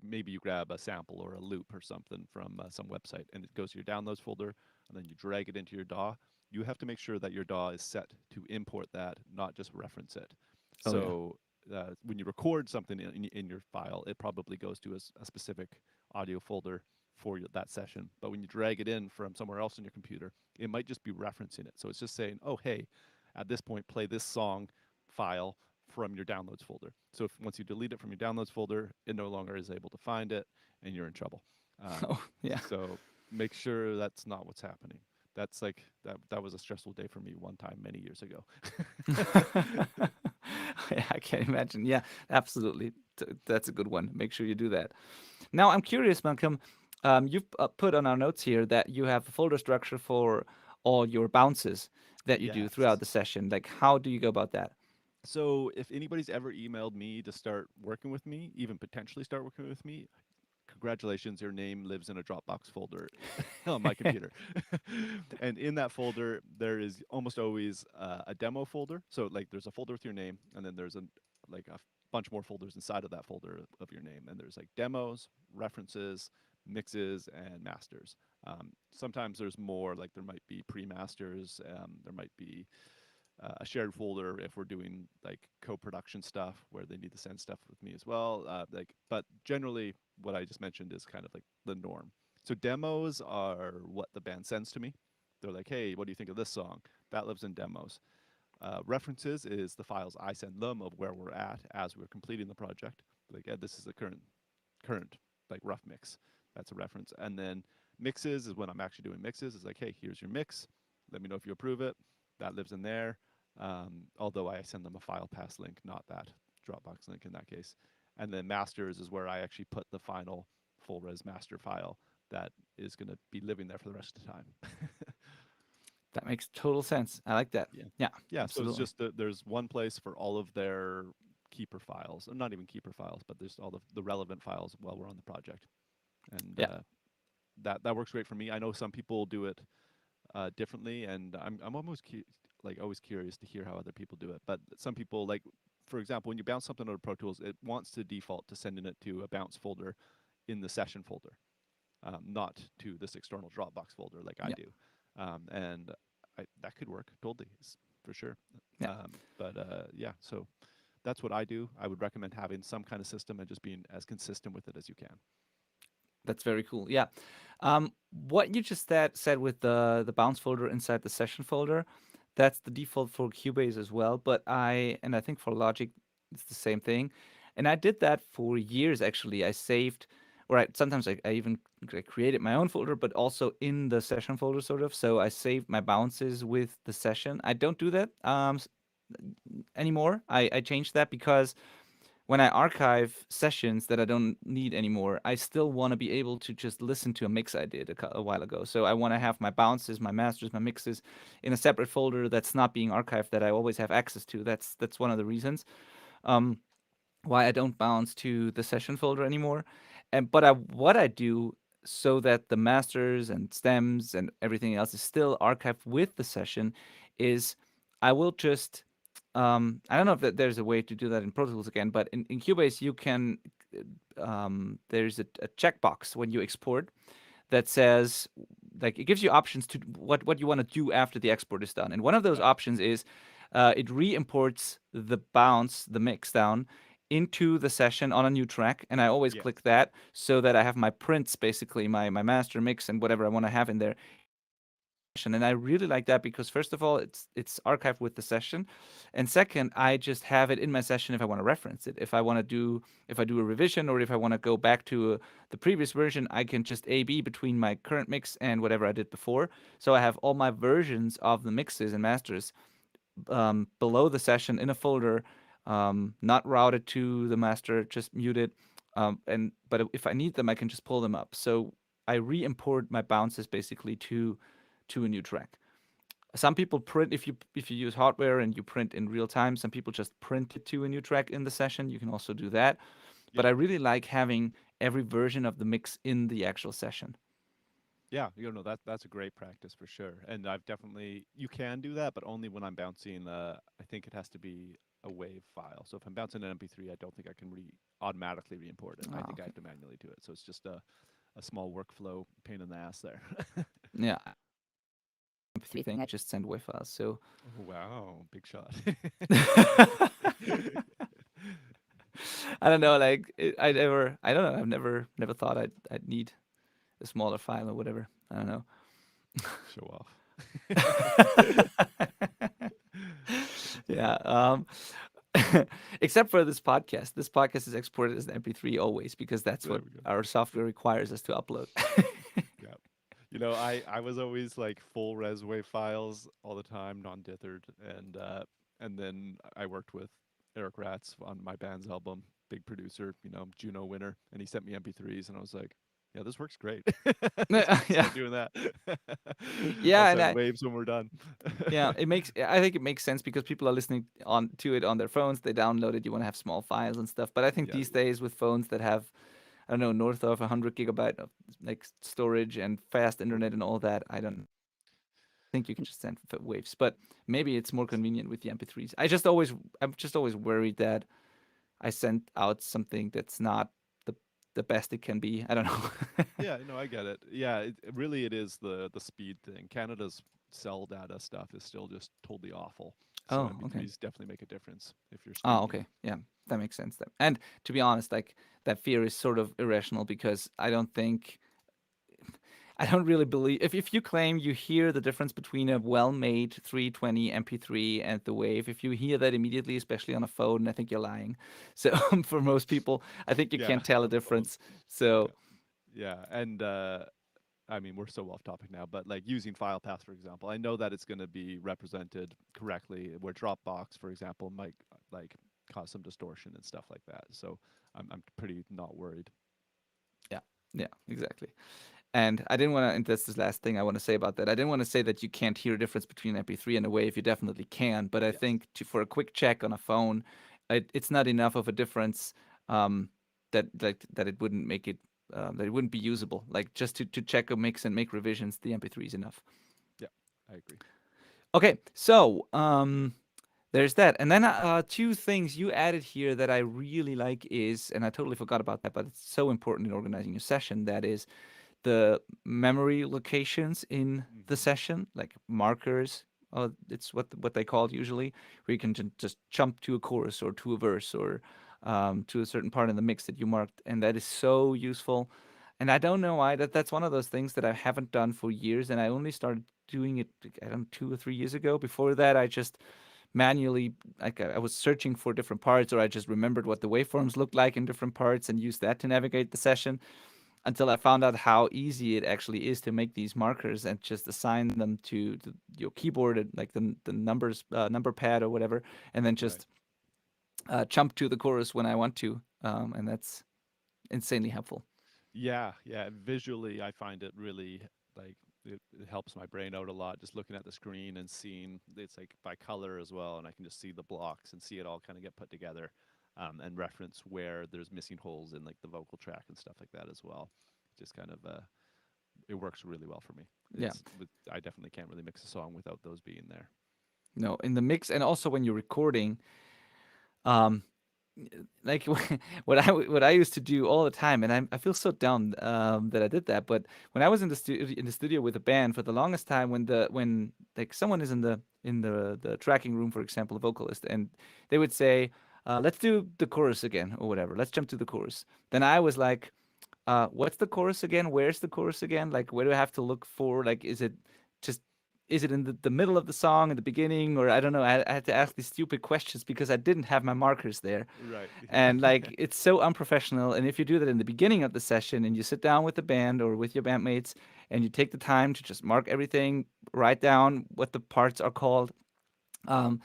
maybe you grab a sample or a loop or something from some website, and it goes to your downloads folder, and then you drag it into your DAW. You have to make sure that your DAW is set to import that, not just reference it. Oh yeah. So when you record something in your file, it probably goes to a specific audio folder for that session. But when you drag it in from somewhere else on your computer, it might just be referencing it. So it's just saying, oh, hey, at this point, play this song file from your downloads folder. So if once you delete it from your downloads folder, it no longer is able to find it, and you're in trouble. Oh yeah. So make sure that's not what's happening. That's like that was a stressful day for me one time many years ago. Yeah, I can imagine. Yeah, absolutely. That's a good one. Make sure you do that. Now, I'm curious, Malcolm. You've put on our notes here that you have a folder structure for all your bounces that you do throughout Yes. the session. Like, how do you go about that? So if anybody's ever emailed me to start working with me, even potentially start working with me, congratulations, your name lives in a Dropbox folder on my computer. And in that folder, there is almost always a demo folder. So like there's a folder with your name, and then there's like a bunch more folders inside of that folder of your name. And there's like demos, references, mixes, and masters. Sometimes there's more, like there might be pre-masters, there might be a shared folder if we're doing like co-production stuff where they need to send stuff with me as well. But generally, what I just mentioned is kind of like the norm. So demos are what the band sends to me. They're like, hey, what do you think of this song? That lives in demos. References is the files I send them of where we're at as we're completing the project. Like, this is the current like rough mix. That's a reference. And then mixes is when I'm actually doing mixes. It's like, hey, here's your mix. Let me know if you approve it. That lives in there. Although I send them a file pass link, not that Dropbox link in that case. And then masters is where I actually put the final full res master file that is going to be living there for the rest of the time. That makes total sense. I like that. Yeah. Yeah, Yeah. So it's absolutely. just that there's one place for all of their keeper files, not even keeper files, but there's all the relevant files while we're on the project. And Yeah, that works great for me. I know some people do it differently, and I'm almost like always curious to hear how other people do it. But some people, like for example, when you bounce something out of Pro Tools, it wants to default to sending it to a bounce folder in the session folder, not to this external Dropbox folder like I yeah, do. And that could work totally, for sure. yeah. But yeah, so that's what I do. I would recommend having some kind of system and just being as consistent with it as you can. That's very cool. Yeah. What you just said with the bounce folder inside the session folder, that's the default for Cubase as well. But I think for Logic, it's the same thing. And I did that for years actually. I saved, or sometimes I even created my own folder, but also in the session folder sort of. So I saved my bounces with the session. I don't do that anymore. I changed that because when I archive sessions that I don't need anymore, I still want to be able to just listen to a mix I did a while ago. So I want to have my bounces, my masters, my mixes in a separate folder that's not being archived that I always have access to. That's one of the reasons um, why I don't bounce to the session folder anymore. And but what I do so that the masters and stems and everything else is still archived with the session is I will just I don't know if there's a way to do that in Pro Tools again, but in Cubase you can there's a checkbox when you export that says like it gives you options to what you want to do after the export is done. And one of those Right. options is it re-imports the bounce, the mix down into the session on a new track, and I always Yes. click that so that I have my prints, basically my master mix and whatever I want to have in there session. And I really like that because first of all, it's archived with the session, and second, I just have it in my session if I want to reference it. If I do a revision or if I want to go back to the previous version, I can just A/B between my current mix and whatever I did before. So I have all my versions of the mixes and masters below the session in a folder, not routed to the master, just muted. And but if I need them, I can just pull them up. So I re-import my bounces basically to a new track. Some people print if you use hardware and you print in real time. Some people just print it to a new track in the session. You can also do that. But Yep. I really like having every version of the mix in the actual session. Yeah, that's a great practice for sure. And I've definitely you can do that, but only when I'm bouncing. I think it has to be a wave file. So if I'm bouncing an MP3, I don't think I can automatically re-import it. I Oh, think I okay. have to manually do it. So it's just a small workflow pain in the ass there. Yeah. MP3 thing. I just send WAV files. So Oh, wow, big shot. I don't know. Like I don't know. I've never thought I'd need a smaller file or whatever. I don't know. Show off. Yeah. Except for this podcast. This podcast is exported as an MP3 always because that's There what we go. our software requires us to upload. Yeah. I was always like full res wave files all the time, non-dithered, and then I worked with Eric Ratz on my band's album, big producer, Juno winner, and he sent me MP3s, and I was like, yeah, this works great. Let's just Yeah. start doing that. I'll Yeah, and send waves when we're done. yeah, I think it makes sense because people are listening on to it on their phones. They download it. You want to have small files and stuff. But I think Yeah, these days with phones that have, I don't know, north of 100 gigabyte of like storage and fast internet and all that, I don't think you can just send waves. But maybe it's more convenient with the MP3s. I'm just always worried that I sent out something that's not the the best it can be. I don't know. yeah, no, I get it. Yeah, really, it is the speed thing. Canada's cell data stuff is still just totally awful. So Oh, okay. MP3s definitely make a difference if you're Oh, streaming. okay. Yeah, that makes sense then. And to be honest, like that fear is sort of irrational because I don't really believe if you claim you hear the difference between a well-made 320 MP3 and the wave, if you hear that immediately, especially on a phone, I think you're lying. So for most people, I think you Yeah, can't tell a difference. So yeah, and I mean we're so off topic now, but like using file paths, for example, I know that it's going to be represented correctly. Where Dropbox, for example, might like cause some distortion and stuff like that. So I'm pretty not worried. yeah, yeah, exactly. And I didn't want to, and that's the last thing I want to say about that. I didn't want to say that you can't hear a difference between MP3 and a wave. You definitely can, but I Yes. think for a quick check on a phone, it's not enough of a difference um, that it wouldn't make it that it wouldn't be usable. Like just to check a mix and make revisions, the MP3 is enough. Yeah, I agree. Okay, so there's that, and then two things you added here that I really like is, and I totally forgot about that, but it's so important in organizing your session. That is the memory locations in the Hmm. session, like markers. It's what they call it usually, where you can just jump to a chorus or to a verse or to a certain part in the mix that you marked, and that is so useful. And I don't know why that's one of those things that I haven't done for years, and I only started doing it like, I don't know, 2 or 3 years ago. Before that, I just manually like I was searching for different parts, or I just remembered what the waveforms looked like in different parts and used that to navigate the session until I found out how easy it actually is to make these markers and just assign them to your keyboard, like the numbers, number pad or whatever, and then Right. just jump to the chorus when I want to, and that's insanely helpful. Yeah, yeah. Visually, I find it really like it helps my brain out a lot. Just looking at the screen and seeing it's like by color as well, and I can just see the blocks and see it all kind of get put together, and reference where there's missing holes in like the vocal track and stuff like that as well. Just kind of it works really well for me. Yeah, I definitely can't really mix a song without those being there. no, in the mix, and also when you're recording, um, like what I used to do all the time, and I feel so dumb that I did that. But when I was in the studio with a band for the longest time, when like someone is in the tracking room, for example, a vocalist, and they would say, "Let's do the chorus again," or whatever. Let's jump to the chorus. Then I was like, what's the chorus again? Where's the chorus again? Like, where do I have to look for? Like, just is it in the middle of the song, in the beginning, or I don't know. I had to ask these stupid questions because I didn't have my markers there, Right. and like it's so unprofessional. And if you do that in the beginning of the session and you sit down with the band or with your bandmates and you take the time to just mark everything, write down what the parts are called, um,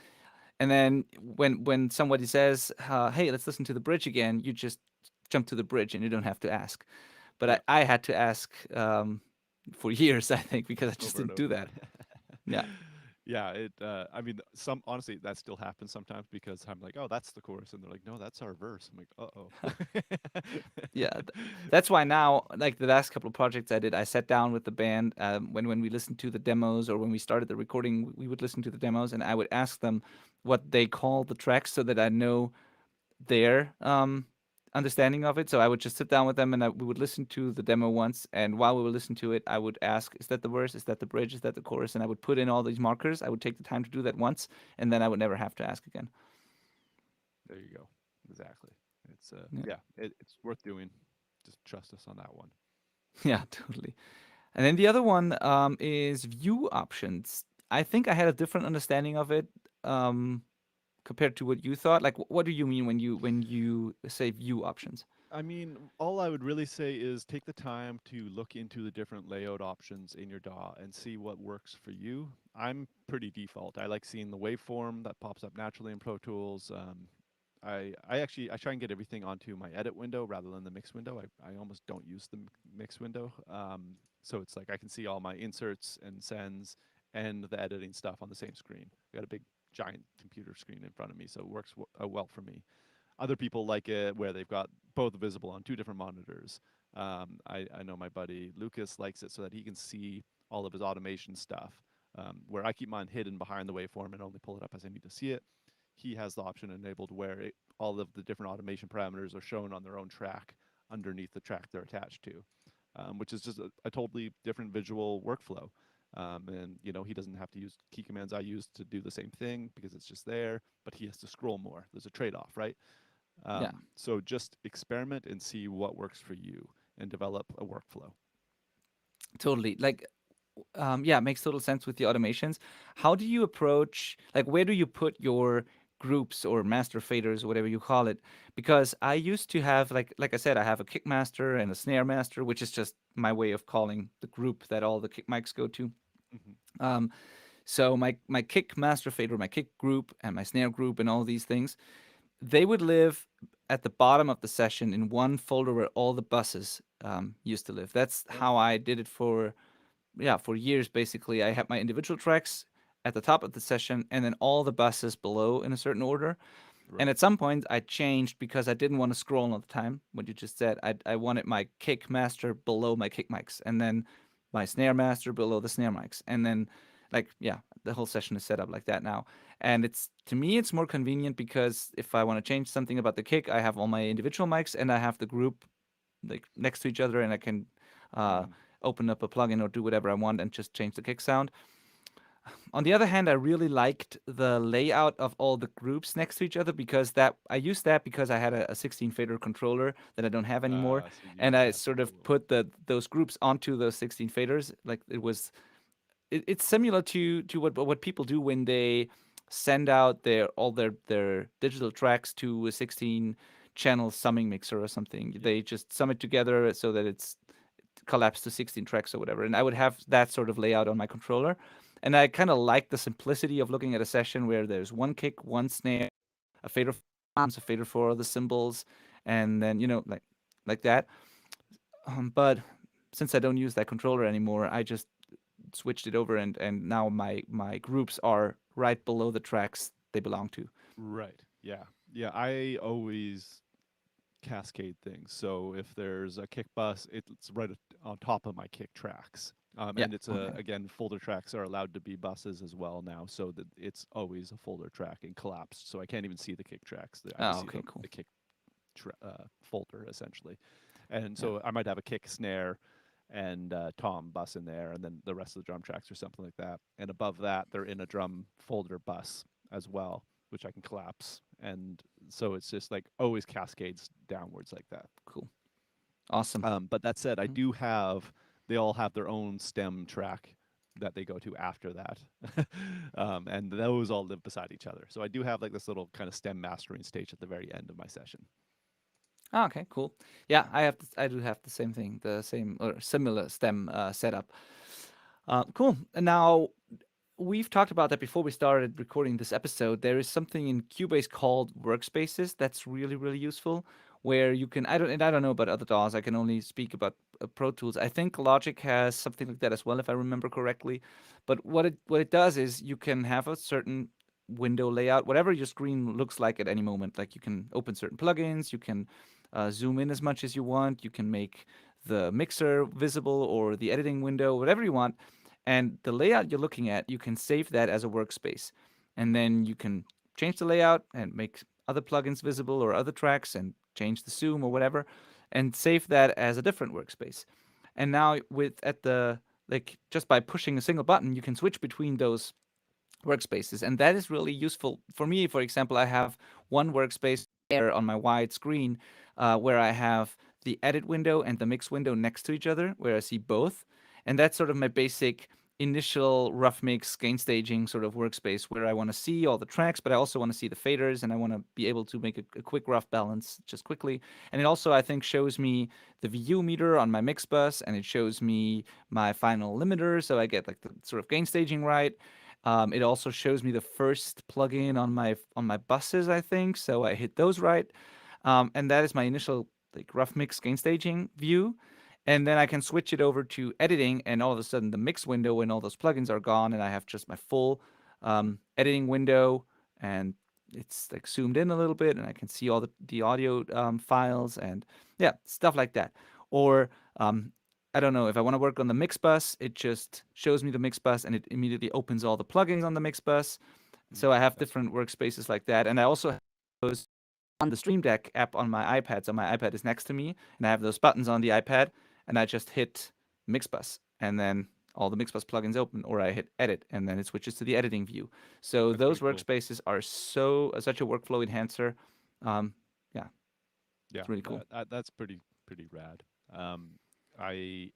and then when somebody says, "Hey, let's listen to the bridge again," you just jump to the bridge and you don't have to ask. But Yeah, I had to ask for years, I think, because I just over and didn't do over. that. Yeah, Yeah, it. I mean, some honestly, that still happens sometimes because I'm like, oh, that's the chorus, and they're like, no, that's our verse. I'm like, yeah. That's why now, like the last couple of projects I did, I sat down with the band when we listened to the demos or when we started the recording, we would listen to the demos and I would ask them what they call the tracks so that I know their understanding of it. So I would just sit down with them and we would listen to the demo once. And while we were listening to it, I would ask, "Is that the verse? Is that the bridge? Is that the chorus?" And I would put in all these markers. I would take the time to do that once, and then I would never have to ask again. there you go. Exactly. It's Yeah, yeah, it's worth doing. Just trust us on that one. yeah, totally. And then the other one is view options. I think I had a different understanding of it um, compared to what you thought. Like, what do you mean when you say view options? I mean, all I would really say is take the time to look into the different layout options in your DAW and see what works for you. I'm pretty default. I like seeing the waveform that pops up naturally in Pro Tools. I actually I try and get everything onto my edit window rather than the mix window. I almost don't use the mix window. So it's like I can see all my inserts and sends and the editing stuff on the same screen. I got a big giant computer screen in front of me, so it works well for me. Other people like it where they've got both visible on two different monitors. I know my buddy Lucas likes it so that he can see all of his automation stuff. Where I keep mine hidden behind the waveform and only pull it up as I need to see it. He has the option enabled where all of the different automation parameters are shown on their own track underneath the track they're attached to, which is just a totally different visual workflow. And he doesn't have to use key commands I use to do the same thing because it's just there, but he has to scroll more. There's a trade-off, right? Yeah. So just experiment and see what works for you and develop a workflow. Totally. Like, yeah, it makes total sense with the automations. How do you approach, like, where do you put your groups or master faders, or whatever you call it? Because I used to have, like I said, I have a kick master and a snare master, which is just my way of calling the group that all the kick mics go to. Hmm. Um, so my kick master fader, my kick group, and my snare group, and all these things, they would live at the bottom of the session in one folder where all the buses used to live. That's how Oh, I did it for, yeah, for years. Basically, I had my individual tracks at the top of the session and then all the buses below in a certain order. And right. at some point, I changed because I didn't want to scroll all the time. What you just said, I wanted my kick master below my kick mics, and then my snare master below the snare mics, and then, like, yeah, the whole session is set up like that now. And it's, to me, it's more convenient because if I want to change something about the kick, I have all my individual mics and I have the group like next to each other, and I can uh, Mm, open up a plugin or do whatever I want and just change the kick sound. On the other hand, I really liked the layout of all the groups next to each other because that I used that because I had a 16 fader controller that I don't have anymore, so you and used I that sort of below. put those groups onto those 16 faders. Like it was, it's similar to what people do when they send out their digital tracks to a 16 channel summing mixer or something. Yeah. They just sum it together so that it's collapsed to 16 tracks or whatever. And I would have that sort of layout on my controller. And I kind of like the simplicity of looking at a session where there's one kick, one snare, a fader for drums, a fader for the cymbals, and then like that. But since I don't use that controller anymore, I just switched it over, and now my groups are right below the tracks they belong to. Right. Yeah. Yeah. I always cascade things. So if there's a kick bus, it's right on top of my kick tracks. Yeah. And it's Okay. again, folder tracks are allowed to be buses as well now, so that it's always a folder track and collapsed. So I can't even see the kick tracks. I just Oh, see okay. the Cool. the kick folder essentially. And Yeah. so I might have a kick snare and tom bus in there, and then the rest of the drum tracks or something like that. And above that, they're in a drum folder bus as well, which I can collapse. And so it's just like always cascades downwards like that. Cool. Awesome. But that said, I Mm. do have, they all have their own stem track that they go to after that. And those all live beside each other. So I do have like this little kind of stem mastering stage at the very end of my session. Oh, okay. Cool. Yeah, I do have the same thing, the same or similar stem setup. Cool. And now we've talked about that before we started recording this episode. There is something in Cubase called workspaces that's really, really useful, where you can I don't know about other DAWs. I can only speak about Pro Tools. I think Logic has something like that as well, if I remember correctly. But what it does is you can have a certain window layout, whatever your screen looks like at any moment. Like you can open certain plugins, you can zoom in as much as you want, you can make the mixer visible or the editing window, whatever you want. And the layout you're looking at, you can save that as a workspace. And then you can change the layout and make other plugins visible or other tracks and change the zoom or whatever and save that as a different workspace. And now with at the like just by pushing a single button, you can switch between those workspaces, and that is really useful for me. For example, I have one workspace there on my wide screen where I have the edit window and the mix window next to each other, where I see both, and that's sort of my basic initial rough mix gain staging sort of workspace where I want to see all the tracks, but I also want to see the faders and I want to be able to make a quick rough balance just quickly. And it also, I think, shows me the VU meter on my mix bus and it shows me my final limiter. So I get like the sort of gain staging right. It also shows me the first plugin on my buses, I think. So I hit those right, and that is my initial like rough mix gain staging view. And then I can switch it over to editing, and all of a sudden the mix window and all those plugins are gone, and I have just my full editing window, and it's like zoomed in a little bit, and I can see all the audio files and yeah, stuff like that. Or I don't know if I want to work on the mix bus, it just shows me the mix bus, and it immediately opens all the plugins on the mix bus. So I have That's different workspaces like that, and I also have those on the Stream Deck app on my iPad. So my iPad is next to me, and I have those buttons on the iPad, and I just hit Mixbus, and then all the Mixbus plugins open, or I hit Edit, and then it switches to the editing view. So that's those pretty cool. workspaces are such a workflow enhancer. Um, yeah, Yeah, it's really cool. that's pretty rad. Um, I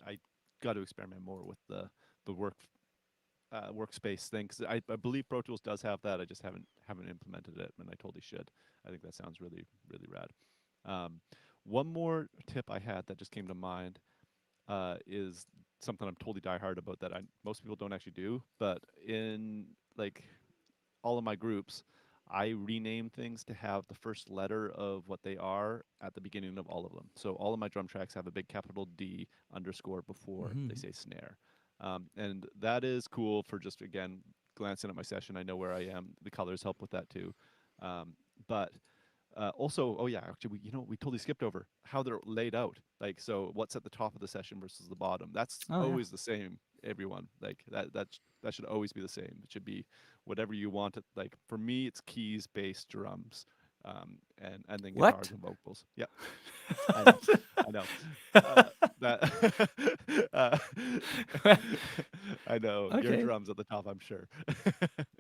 got to experiment more with the workspace thing 'cause I believe Pro Tools does have that. I just haven't implemented it, and I totally should. I think that sounds really rad. Um, one more tip I had that just came to mind is something I'm totally diehard about that most people don't actually do, but in like all of my groups, I rename things to have the first letter of what they are at the beginning of all of them. So all of my drum tracks have a big capital D underscore before they Hmm. say snare. And that is cool for just, again, glancing at my session. I know where I am. The colors help with that too. But also, oh yeah, actually, we totally skipped over how they're laid out. Like, so what's at the top of the session versus the bottom? That's Oh yeah. always the same, everyone. Like that should always be the same. It should be whatever you want it. Like for me, it's keys, bass, drums, and then guitars What? and vocals. Yep, I know, I know. That uh, I know your Okay. drums at the top. I'm sure.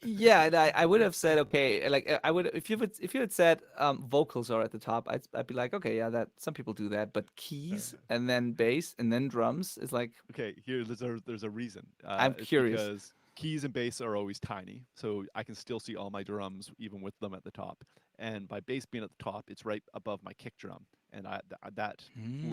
Yeah, and I would have said okay, like I would if you had said vocals are at the top, I'd be like okay, yeah, that some people do that, but keys and then bass and then drums is like Okay, there's a reason. I'm It's curious. because keys and bass are always tiny, so I can still see all my drums even with them at the top. And by bass being at the top, it's right above my kick drum, and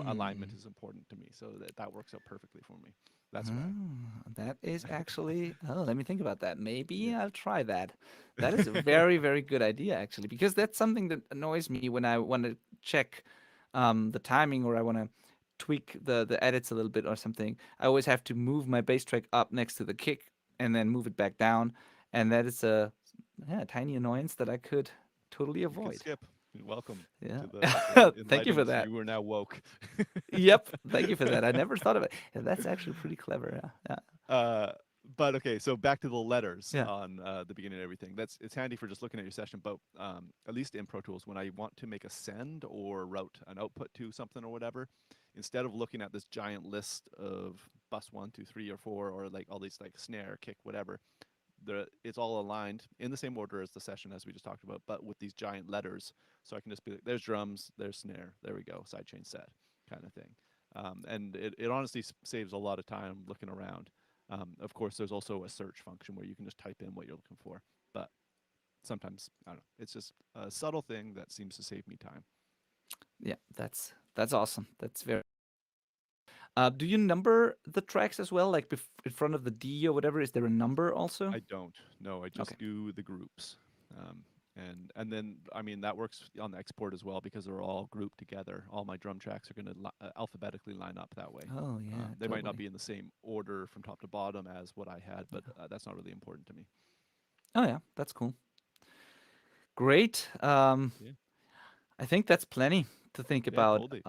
alignment Hmm. is important to me. So that works out perfectly for me. That's why. Oh, that is actually. Oh, let me think about that. Maybe Yeah. I'll try that. That is a very, very good idea, actually, because that's something that annoys me when I want to check the timing or I want to tweak the edits a little bit or something. I always have to move my bass track up next to the kick and then move it back down, and that is a yeah, tiny annoyance that I could totally You can avoid. skip. Welcome Yeah. to the Thank you for enlightened. that. You are now woke. Yep. Thank you for that. I never thought of it. Yeah, that's actually pretty clever. Yeah. Uh, but okay, so back to the letters Yeah. on the beginning of everything. It's handy for just looking at your session. But at least in Pro Tools, when I want to make a send or route an output to something or whatever, instead of looking at this giant list of bus 1, 2, 3, or 4, or like all these like snare, kick, whatever, it's all aligned in the same order as the session as we just talked about, but with these giant letters. So I can just be like, there's drums, there's snare, there we go, sidechain set, kind of thing. And it honestly saves a lot of time looking around. Of course, there's also a search function where you can just type in what you're looking for. But sometimes, I don't know, it's just a subtle thing that seems to save me time. Yeah, that's awesome. That's very. Do you number the tracks as well, like in front of the D or whatever? Is there a number also? I don't. No, I Okay. just do the groups. Um, And then I mean that works on the export as well because they're all grouped together. All my drum tracks are going to alphabetically line up that way. Oh yeah, They might not totally. be in the same order from top to bottom as what I had, but Yeah. that's not really important to me. Oh yeah, that's cool. Great. Yeah, I think that's plenty to think yeah, about. totally.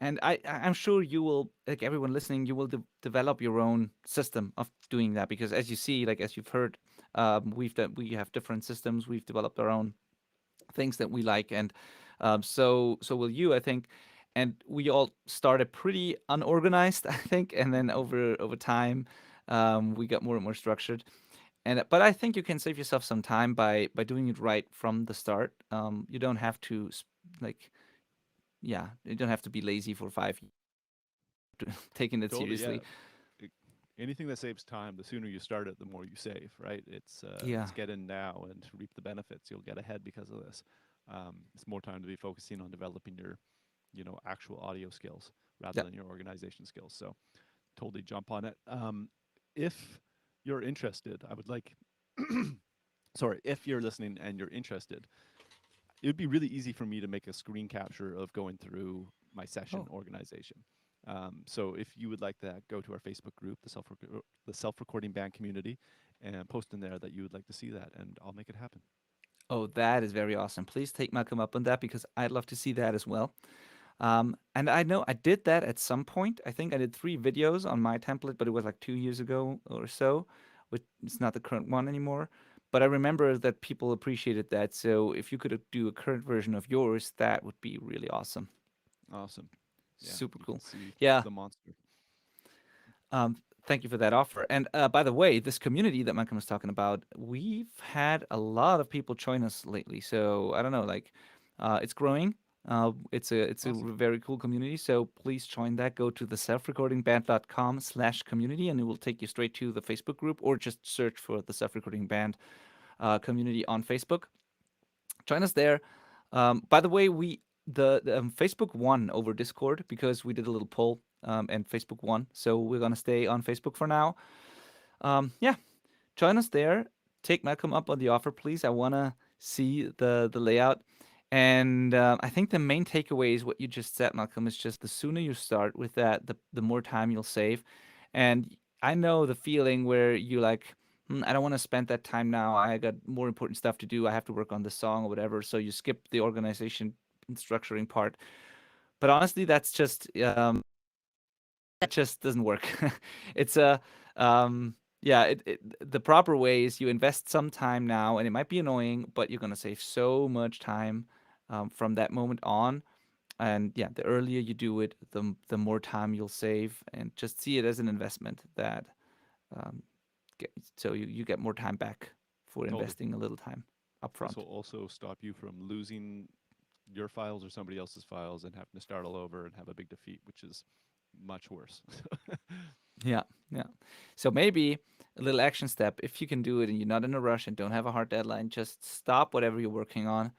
And I'm sure you will, like everyone listening, you will develop your own system of doing that because, as you see, like as you've heard, we have different systems. We've developed our own things that we like, and so will you, I think. And we all started pretty unorganized, I think, and then Hmm. over time, we got more and more structured. And but I think you can save yourself some time by doing it right from the start. You don't have to like yeah, you don't have to be lazy for 5 years taking it Totally, yeah. seriously. It- Anything that saves time, the sooner you start it, the more you save, right? Yeah, It's get in now and reap the benefits. You'll get ahead because of this. It's more time to be focusing on developing your, actual audio skills rather yeah. than your organization skills. So totally jump on it. If you're interested, I would like, sorry, if you're listening and you're interested, it would be really easy for me to make a screen capture of going through my session Oh, organization. So if you would like that, go to our Facebook group, the self recording band community, and post in there that you would like to see that, and I'll make it happen. oh, that is very awesome. Please take Malcolm up on that because I'd love to see that as well. And I know I did that at some point. I think I did 3 videos on my template, but it was like 2 years ago or so, which it's not the current one anymore. But I remember that people appreciated that. So if you could do a current version of yours, that would be really awesome. Awesome. Yeah, Super you can cool. see Yeah. the monster. Thank you for that offer. And by the way, this community that Malcolm was talking about, we've had a lot of people join us lately. So I don't know, like, it's growing. It's a Awesome. very cool community. So please join that. Go to the selfrecordingband.com/community, and it will take you straight to the Facebook group, or just search for the Self Recording Band community on Facebook. Join us there. By the way, the Facebook won over Discord because we did a little poll, and Facebook won. So we're gonna stay on Facebook for now. Yeah, join us there. Take Malcolm up on the offer, please. I wanna see the layout. And I think the main takeaway is what you just said, Malcolm. Is just the sooner you start with that, the more time you'll save. And I know the feeling where you like, I don't want to spend that time now. I got more important stuff to do. I have to work on the song or whatever. So you skip the organization and structuring part. But honestly, that just doesn't work. It's a yeah, the proper way is you invest some time now, and it might be annoying, but you're gonna save so much time from that moment on. And yeah, the earlier you do it, the more time you'll save, and just see it as an investment that um, so you get more time back for Totally. investing a little time This upfront. will also stop you from losing your files or somebody else's files and having to start all over and have a big defeat, which is much worse. Yeah, yeah. So maybe a little action step, if you can do it and you're not in a rush and don't have a hard deadline, just stop whatever you're working on,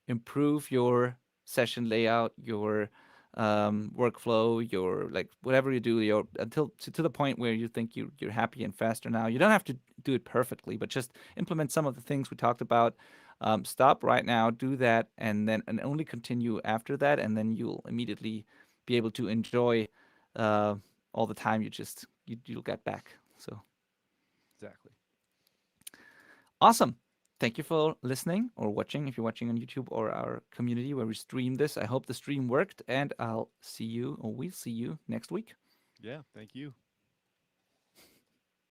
improve your session layout, your workflow, your like whatever you do, your until to the point where you think you're happy and faster now. You don't have to do it perfectly, but just implement some of the things we talked about. Stop right now, do that, and only continue after that, and then you'll immediately be able to enjoy uh, all the time you'll get back. So Exactly. awesome. Thank you for listening or watching if you're watching on YouTube or our community where we stream this. I hope the stream worked, and I'll see you or we'll see you next week. Yeah, thank you.